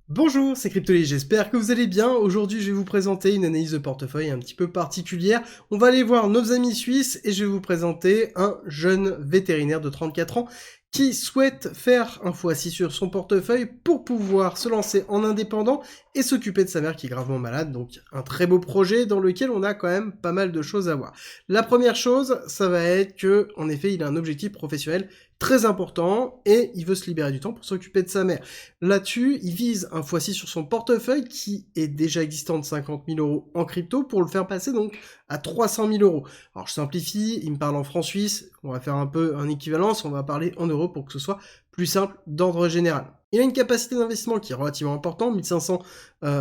Bonjour, c'est Cryptoly, j'espère que vous allez bien. Aujourd'hui, je vais vous présenter une analyse de portefeuille un petit peu particulière. On va aller voir nos amis suisses et je vais vous présenter un jeune vétérinaire de 34 ans qui souhaite faire un x6 sur son portefeuille pour pouvoir se lancer en indépendant et s'occuper de sa mère qui est gravement malade. Donc un très beau projet dans lequel on a quand même pas mal de choses à voir. La première chose, ça va être que, en effet, il a un objectif professionnel très important et il veut se libérer du temps pour s'occuper de sa mère. Là-dessus, il vise un x6 sur son portefeuille qui est déjà existant de 50 000 euros en crypto pour le faire passer donc à 300 000 euros. Alors je simplifie, il me parle en francs suisses, on va faire un peu un équivalence, on va parler en euros pour que ce soit plus simple d'ordre général. Il a une capacité d'investissement qui est relativement importante, 1500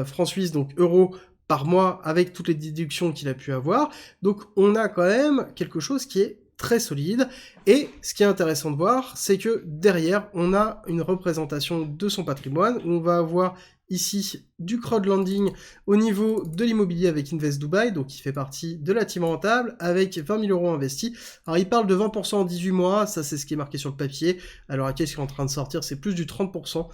francs suisses, donc euros par mois avec toutes les déductions qu'il a pu avoir. Donc on a quand même quelque chose qui est très solide. Et ce qui est intéressant de voir, c'est que derrière, on a une représentation de son patrimoine, où on va avoir ici du crowdlending au niveau de l'immobilier avec Invest Dubai, donc il fait partie de la team rentable, avec 20 000 euros investis. Alors il parle de 20% en 18 mois, ça c'est ce qui est marqué sur le papier. Alors à quel ce qui est en train de sortir, c'est plus du 30%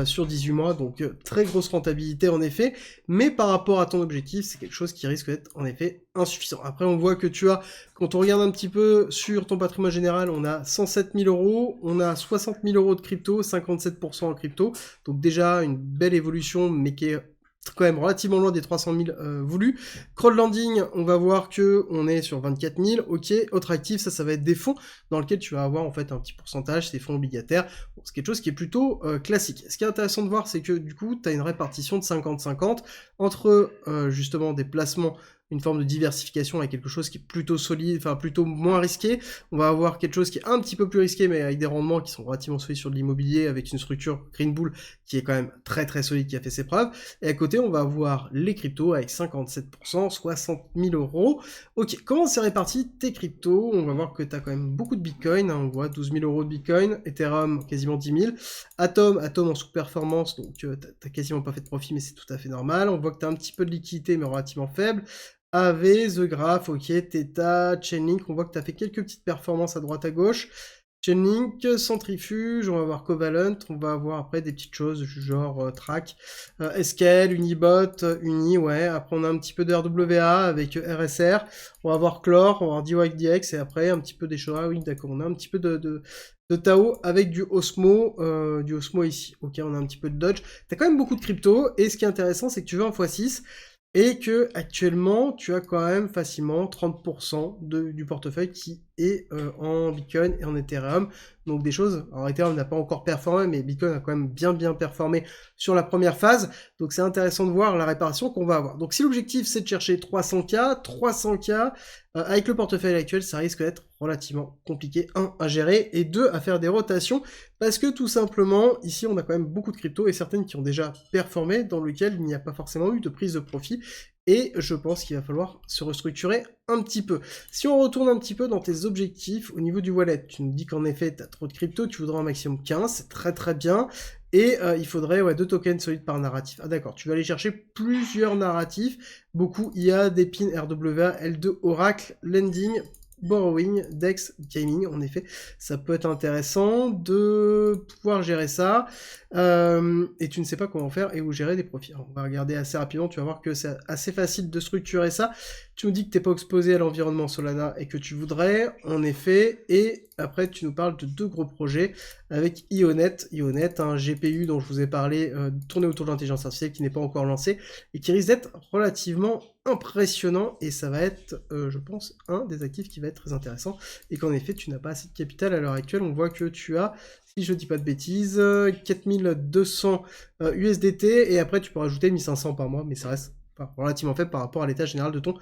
sur 18 mois, donc très grosse rentabilité en effet, mais par rapport à ton objectif, c'est quelque chose qui risque d'être en effet insuffisant. Après on voit que tu as, quand on regarde un petit peu sur ton patrimoine général, on a 107 000 euros, on a 60 000 euros de crypto, 57% en crypto, donc déjà une belle évolution, mais qui est quand même relativement loin des 300 000 voulus. Crowdlending, on va voir que on est sur 24 000. Ok, autre actif, ça va être des fonds dans lesquels tu vas avoir en fait un petit pourcentage, ces fonds obligataires. Bon, c'est quelque chose qui est plutôt classique. Ce qui est intéressant de voir, c'est que du coup, tu as une répartition de 50-50 entre justement des placements, une forme de diversification avec quelque chose qui est plutôt solide, enfin plutôt moins risqué. On va avoir quelque chose qui est un petit peu plus risqué, mais avec des rendements qui sont relativement solides sur de l'immobilier, avec une structure Green Bull qui est quand même très très solide, qui a fait ses preuves. Et à côté, on va avoir les cryptos avec 57%, 60 000 euros. Ok, comment c'est réparti tes cryptos? On va voir que tu as quand même beaucoup de Bitcoin, hein, on voit 12 000 euros de Bitcoin, Ethereum quasiment 10 000, Atom en sous-performance, donc t'as quasiment pas fait de profit, mais c'est tout à fait normal. On voit que tu as un petit peu de liquidité, mais relativement faible. AV, The Graph, ok, Theta, Chainlink, on voit que tu as fait quelques petites performances à droite à gauche. Chainlink, Centrifuge, on va voir Covalent, on va avoir après des petites choses du genre Track, SQL, Unibot, Uni, ouais, après on a un petit peu de RWA avec RSR, on va voir Clore, on va voir DYDX, et après un petit peu des choses, ah oui d'accord, on a un petit peu de Tao avec du Osmo ici, ok, on a un petit peu de Dodge, t'as quand même beaucoup de crypto, et ce qui est intéressant c'est que tu veux un x6, et que actuellement tu as quand même facilement 30% du portefeuille qui est en Bitcoin et en Ethereum. Donc des choses, alors Ethereum n'a pas encore performé, mais Bitcoin a quand même bien performé sur la première phase. Donc c'est intéressant de voir la réparation qu'on va avoir. Donc si l'objectif c'est de chercher 300K, avec le portefeuille actuel, ça risque d'être relativement compliqué, à gérer, et 2, à faire des rotations, parce que tout simplement, ici on a quand même beaucoup de cryptos, et certaines qui ont déjà performé, dans lesquelles il n'y a pas forcément eu de prise de profit, et je pense qu'il va falloir se restructurer un petit peu. Si on retourne un petit peu dans tes objectifs au niveau du wallet, tu nous dis qu'en effet tu as trop de crypto, tu voudrais un maximum 15, c'est très très bien, et il faudrait 2 tokens solides par narratif. Ah d'accord, tu vas aller chercher plusieurs narratifs, beaucoup IA, Depin, RWA, L2, Oracle, Lending, Borrowing, Dex, Gaming, en effet, ça peut être intéressant de pouvoir gérer ça, et tu ne sais pas comment faire et où gérer des profits. Alors, on va regarder assez rapidement, tu vas voir que c'est assez facile de structurer ça. Tu nous dis que tu n'es pas exposé à l'environnement Solana et que tu voudrais, en effet, et après tu nous parles de 2 gros projets avec Ionet, un GPU dont je vous ai parlé, tourné autour de l'intelligence artificielle qui n'est pas encore lancé et qui risque d'être relativement impressionnant, et ça va être, je pense, un des actifs qui va être très intéressant, et qu'en effet, tu n'as pas assez de capital à l'heure actuelle. On voit que tu as, si je dis pas de bêtises, 4200 USDT, et après tu peux rajouter 1500 par mois, mais ça reste relativement faible par rapport à l'état général de ton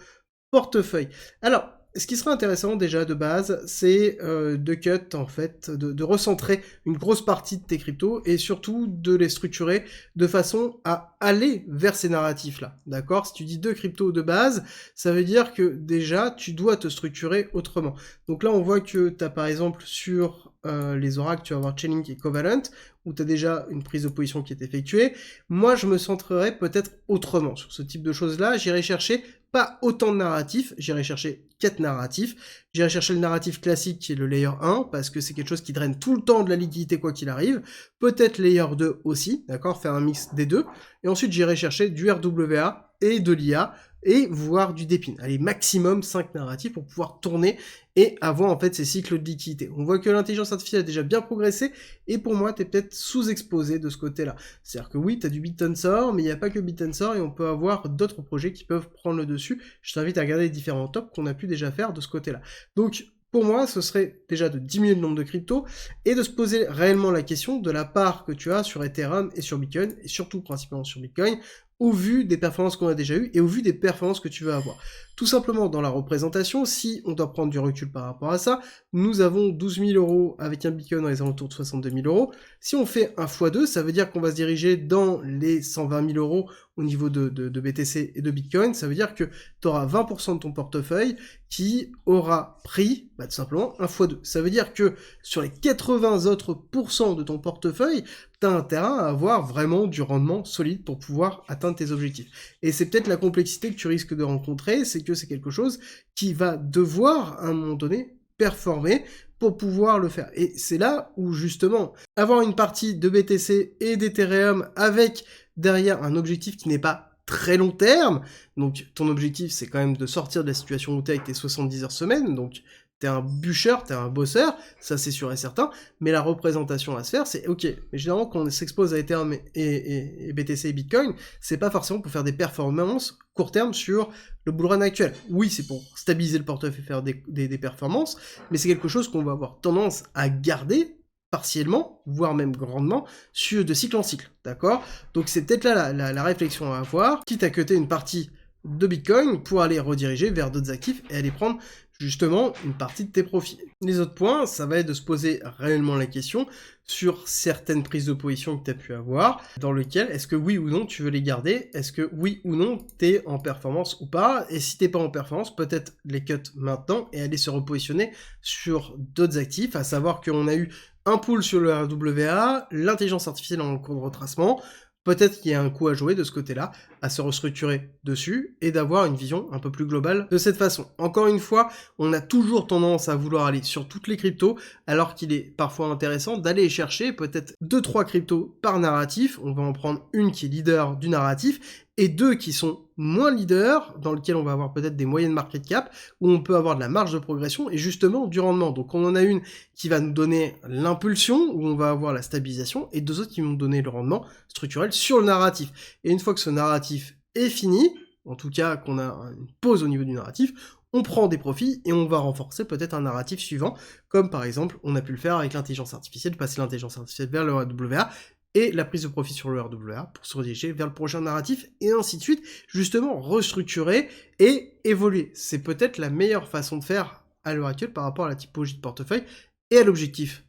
portefeuille. Alors, ce qui serait intéressant déjà de base, c'est de cut, en fait, de recentrer une grosse partie de tes cryptos et surtout de les structurer de façon à aller vers ces narratifs-là. D'accord? Si tu dis 2 cryptos de base, ça veut dire que déjà, tu dois te structurer autrement. Donc là, on voit que tu as par exemple sur les oracles, tu vas avoir Chainlink et Covalent, où tu as déjà une prise de position qui est effectuée. Moi, je me centrerai peut-être autrement sur ce type de choses-là. J'irai chercher pas autant de narratifs, j'irai chercher 4 narratifs J'irai chercher le narratif classique qui est le layer 1, parce que c'est quelque chose qui draine tout le temps de la liquidité quoi qu'il arrive. Peut-être layer 2 aussi, d'accord, faire un mix des deux. Et ensuite, j'irai chercher du RWA et de l'IA, et voire du DePIN. Allez, maximum 5 narratifs pour pouvoir tourner et avoir en fait ces cycles de liquidité. On voit que l'intelligence artificielle a déjà bien progressé, et pour moi, tu es peut-être sous-exposé de ce côté-là. C'est-à-dire que oui, tu as du BitTensor, mais il n'y a pas que BitTensor, et on peut avoir d'autres projets qui peuvent prendre le dessus. Je t'invite à regarder les différents tops qu'on a pu déjà faire de ce côté-là. Donc, pour moi, ce serait déjà de diminuer le nombre de cryptos et de se poser réellement la question de la part que tu as sur Ethereum et sur Bitcoin, et surtout principalement sur Bitcoin, au vu des performances qu'on a déjà eues et au vu des performances que tu veux avoir. Tout simplement, dans la représentation, si on doit prendre du recul par rapport à ça, nous avons 12 000 euros avec un Bitcoin dans les alentours de 62 000 euros. Si on fait un x2, ça veut dire qu'on va se diriger dans les 120 000 euros au niveau de BTC et de Bitcoin. Ça veut dire que tu auras 20% de ton portefeuille qui aura pris tout simplement un x2. Ça veut dire que sur les 80 autres pourcents de ton portefeuille, tu as intérêt à avoir vraiment du rendement solide pour pouvoir atteindre tes objectifs. Et c'est peut-être la complexité que tu risques de rencontrer, c'est que c'est quelque chose qui va devoir, à un moment donné, performer pour pouvoir le faire. Et c'est là où, justement, avoir une partie de BTC et d'Ethereum avec derrière un objectif qui n'est pas très long terme, donc ton objectif c'est quand même de sortir de la situation où tu es avec tes 70 heures semaine, donc t'es un bûcheur, t'es un bosseur, ça c'est sûr et certain, mais la représentation à se faire, c'est ok. Mais généralement, quand on s'expose à Ethereum et BTC et Bitcoin, c'est pas forcément pour faire des performances court terme sur le bull run actuel. Oui, c'est pour stabiliser le portefeuille et faire des performances, mais c'est quelque chose qu'on va avoir tendance à garder partiellement, voire même grandement, de cycle en cycle, d'accord? Donc c'est peut-être là la réflexion à avoir, quitte à cuter une partie de Bitcoin pour aller rediriger vers d'autres actifs et aller prendre justement une partie de tes profits. Les autres points, ça va être de se poser réellement la question sur certaines prises de position que tu as pu avoir, dans lesquelles est-ce que oui ou non tu veux les garder, est-ce que oui ou non tu es en performance ou pas, et si t'es pas en performance, peut-être les cut maintenant et aller se repositionner sur d'autres actifs, à savoir qu'on a eu un pool sur le RWA, l'intelligence artificielle en cours de retracement. Peut-être qu'il y a un coup à jouer de ce côté-là, à se restructurer dessus et d'avoir une vision un peu plus globale de cette façon. Encore une fois, on a toujours tendance à vouloir aller sur toutes les cryptos, alors qu'il est parfois intéressant d'aller chercher peut-être 2-3 cryptos par narratif. On va en prendre une qui est leader du narratif et 2 qui sont moins leaders, dans lequel on va avoir peut-être des moyennes market cap, où on peut avoir de la marge de progression et justement du rendement. Donc on en a une qui va nous donner l'impulsion, où on va avoir la stabilisation, et 2 autres qui vont nous donner le rendement structurel sur le narratif. Et une fois que ce narratif est fini, en tout cas qu'on a une pause au niveau du narratif, on prend des profits et on va renforcer peut-être un narratif suivant, comme par exemple on a pu le faire avec l'intelligence artificielle, passer l'intelligence artificielle vers le RWA, et la prise de profit sur le RWA pour se rediriger vers le prochain narratif, et ainsi de suite, justement restructurer et évoluer. C'est peut-être la meilleure façon de faire à l'heure actuelle par rapport à la typologie de portefeuille et à l'objectif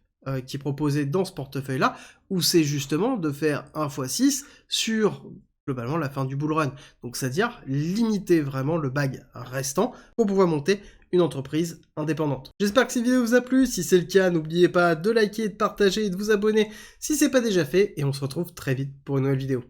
qui est proposé dans ce portefeuille-là, où c'est justement de faire 1 x 6 sur globalement la fin du bull run. Donc c'est-à-dire limiter vraiment le bag restant pour pouvoir monter une entreprise indépendante. J'espère que cette vidéo vous a plu. Si c'est le cas, n'oubliez pas de liker, de partager et de vous abonner si c'est pas déjà fait. Et on se retrouve très vite pour une nouvelle vidéo.